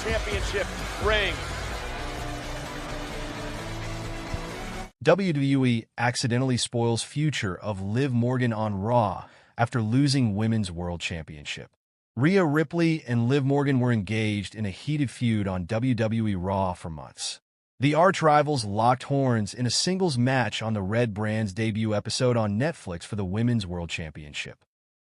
Championship ring. WWE accidentally spoils future of Liv Morgan on Raw after losing Women's World Championship. Rhea Ripley and Liv Morgan were engaged in a heated feud on WWE RAW for months. The arch-rivals locked horns in a singles match on the Red Brand's debut episode on Netflix for the Women's World Championship.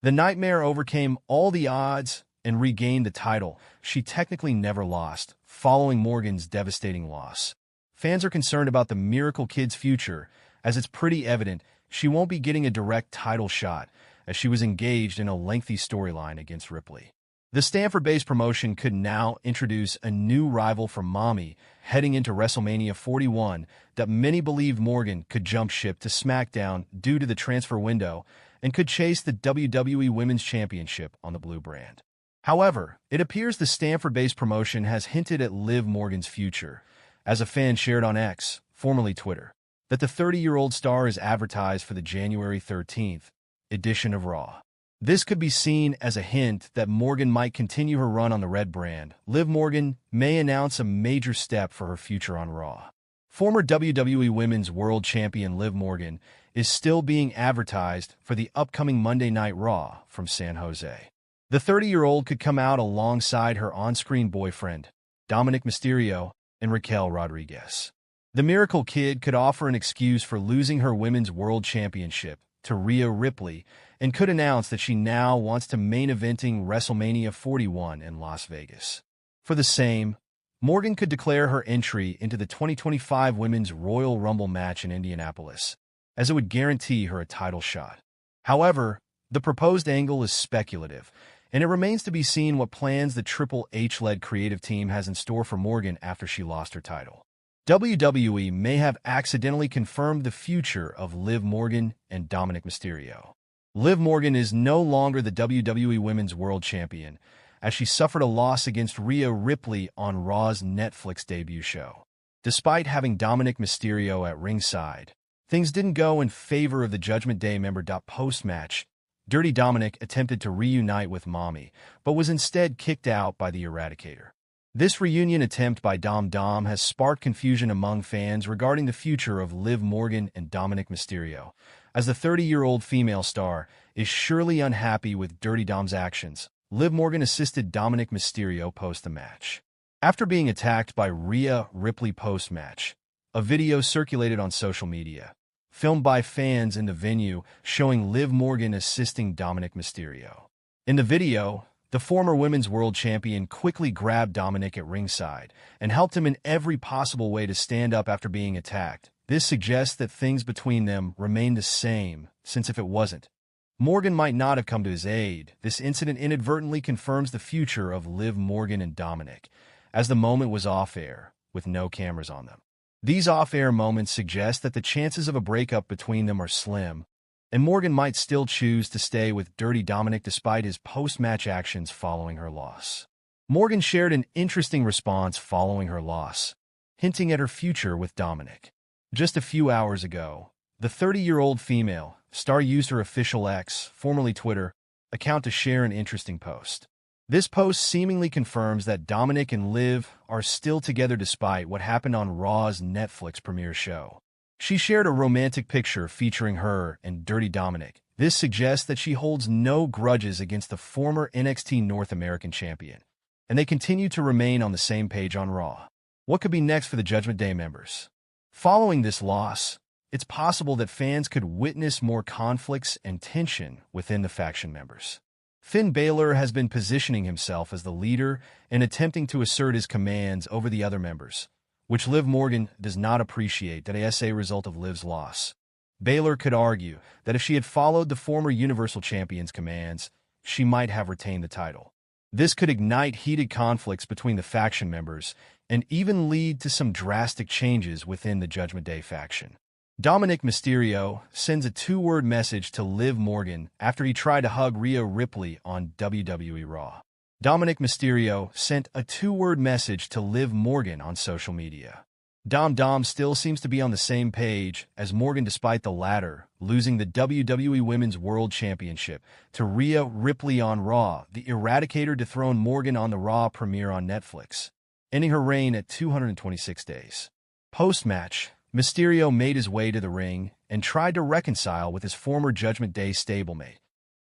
The Nightmare overcame all the odds and regained the title she technically never lost, following Morgan's devastating loss. Fans are concerned about the Miracle Kid's future, as it's pretty evident she won't be getting a direct title shot, as she was engaged in a lengthy storyline against Ripley. The Stanford-based promotion could now introduce a new rival for Mommy heading into WrestleMania 41 that many believed Morgan could jump ship to SmackDown due to the transfer window and could chase the WWE Women's Championship on the Blue brand. However, it appears the Stanford-based promotion has hinted at Liv Morgan's future, as a fan shared on X, formerly Twitter, that the 30-year-old star is advertised for the January 13th edition of Raw. This could be seen as a hint that Morgan might continue her run on the Red brand. Liv Morgan may announce a major step for her future on Raw. Former WWE Women's World Champion Liv Morgan is still being advertised for the upcoming Monday Night Raw from San Jose. The 30-year-old could come out alongside her on-screen boyfriend, Dominic Mysterio, and Raquel Rodriguez. The Miracle Kid could offer an excuse for losing her Women's World Championship to Rhea Ripley and could announce that she now wants to main eventing WrestleMania 41 in Las Vegas. For the same, Morgan could declare her entry into the 2025 Women's Royal Rumble match in Indianapolis, as it would guarantee her a title shot. However, the proposed angle is speculative, and it remains to be seen what plans the Triple H-led creative team has in store for Morgan after she lost her title. WWE may have accidentally confirmed the future of Liv Morgan and Dominic Mysterio. Liv Morgan is no longer the WWE Women's World Champion, as she suffered a loss against Rhea Ripley on Raw's Netflix debut show. Despite having Dominic Mysterio at ringside, things didn't go in favor of the Judgment Day member. Post-match, Dirty Dominic attempted to reunite with Mommy, but was instead kicked out by the Eradicator. This reunion attempt by Dom has sparked confusion among fans regarding the future of Liv Morgan and Dominic Mysterio, as the 30-year-old female star is surely unhappy with Dirty Dom's actions. Liv Morgan assisted Dominic Mysterio post the match. After being attacked by Rhea Ripley post-match, a video circulated on social media, filmed by fans in the venue, showing Liv Morgan assisting Dominic Mysterio. In the video, the former Women's World Champion quickly grabbed Dominic at ringside and helped him in every possible way to stand up after being attacked. This suggests that things between them remain the same, since if it wasn't, Morgan might not have come to his aid. This incident inadvertently confirms the future of Liv Morgan and Dominic, as the moment was off-air, with no cameras on them. These off-air moments suggest that the chances of a breakup between them are slim, and Morgan might still choose to stay with Dirty Dominic despite his post-match actions following her loss. Morgan shared an interesting response following her loss, hinting at her future with Dominic. Just a few hours ago, the 30-year-old female star used her official X, formerly Twitter, account to share an interesting post. This post seemingly confirms that Dominic and Liv are still together despite what happened on Raw's Netflix premiere show. She shared a romantic picture featuring her and Dirty Dominic. This suggests that she holds no grudges against the former NXT North American champion, and they continue to remain on the same page on Raw. What could be next for the Judgment Day members? Following this loss, it's possible that fans could witness more conflicts and tension within the faction members. Finn Balor has been positioning himself as the leader and attempting to assert his commands over the other members, which Liv Morgan does not appreciate that as a result of Liv's loss. Balor could argue that if she had followed the former Universal Champion's commands, she might have retained the title. This could ignite heated conflicts between the faction members and even lead to some drastic changes within the Judgment Day faction. Dominic Mysterio sends a two-word message to Liv Morgan after he tried to hug Rhea Ripley on WWE RAW. Dominic Mysterio sent a two-word message to Liv Morgan on social media. Dom still seems to be on the same page as Morgan despite the latter losing the WWE Women's World Championship to Rhea Ripley on Raw. The Eradicator dethroned Morgan on the Raw premiere on Netflix. ending her reign at 226 days. Post-match, Mysterio made his way to the ring and tried to reconcile with his former Judgment Day stablemate,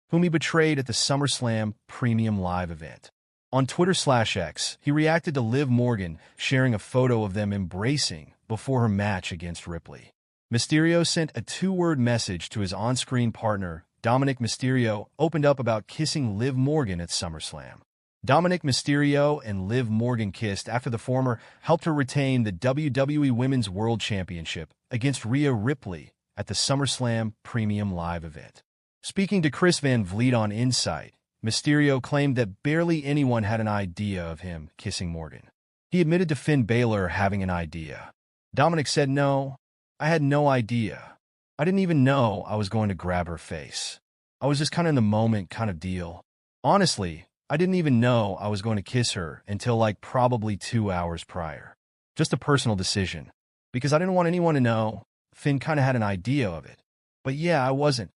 whom he betrayed at the SummerSlam Premium Live event. On Twitter/X, he reacted to Liv Morgan sharing a photo of them embracing before her match against Ripley. Mysterio sent a two-word message to his on-screen partner. Dominic Mysterio opened up about kissing Liv Morgan at SummerSlam. Dominic Mysterio and Liv Morgan kissed after the former helped her retain the WWE Women's World Championship against Rhea Ripley at the SummerSlam Premium Live event. Speaking to Chris Van Vliet on Insight, Mysterio claimed that barely anyone had an idea of him kissing Morgan. He admitted to Finn Balor having an idea. Dominic said, "No, I had no idea. I didn't even know I was going to grab her face. I was just kind of in the moment kind of deal. Honestly, I didn't even know I was going to kiss her until like probably 2 hours prior. Just a personal decision. Because I didn't want anyone to know. Finn kind of had an idea of it. But yeah, I wasn't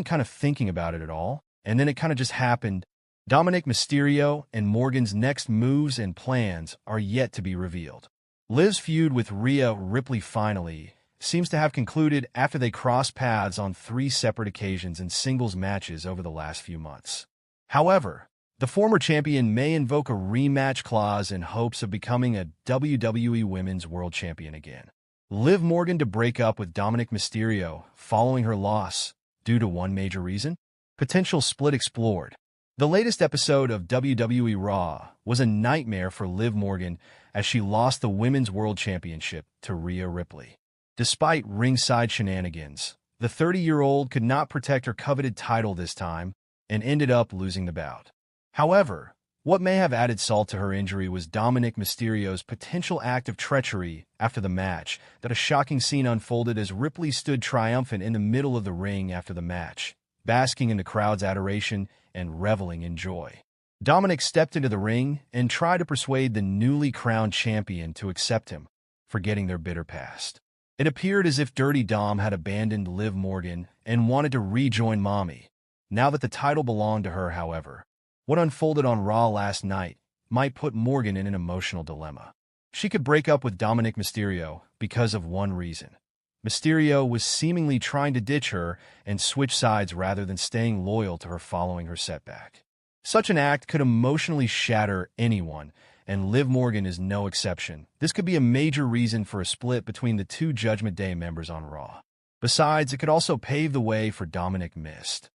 kind of thinking about it at all. And then it kind of just happened." Dominic Mysterio and Morgan's next moves and plans are yet to be revealed. Liv's feud with Rhea Ripley finally seems to have concluded after they crossed paths on 3 separate occasions in singles matches over the last few months. However, the former champion may invoke a rematch clause in hopes of becoming a WWE Women's World Champion again. Liv Morgan to break up with Dominic Mysterio following her loss due to one major reason? Potential split explored. The latest episode of WWE RAW was a nightmare for Liv Morgan as she lost the Women's World Championship to Rhea Ripley. Despite ringside shenanigans, the 30-year-old could not protect her coveted title this time and ended up losing the bout. However, what may have added salt to her injury was Dominic Mysterio's potential act of treachery after the match, that a shocking scene unfolded as Ripley stood triumphant in the middle of the ring after the match, basking in the crowd's adoration and reveling in joy. Dominic stepped into the ring and tried to persuade the newly crowned champion to accept him, forgetting their bitter past. It appeared as if Dirty Dom had abandoned Liv Morgan and wanted to rejoin Mommy. Now that the title belonged to her, however, what unfolded on Raw last night might put Morgan in an emotional dilemma. She could break up with Dominic Mysterio because of one reason. Mysterio was seemingly trying to ditch her and switch sides rather than staying loyal to her following her setback. Such an act could emotionally shatter anyone, and Liv Morgan is no exception. This could be a major reason for a split between the two Judgment Day members on Raw. Besides, it could also pave the way for Dominic Myst.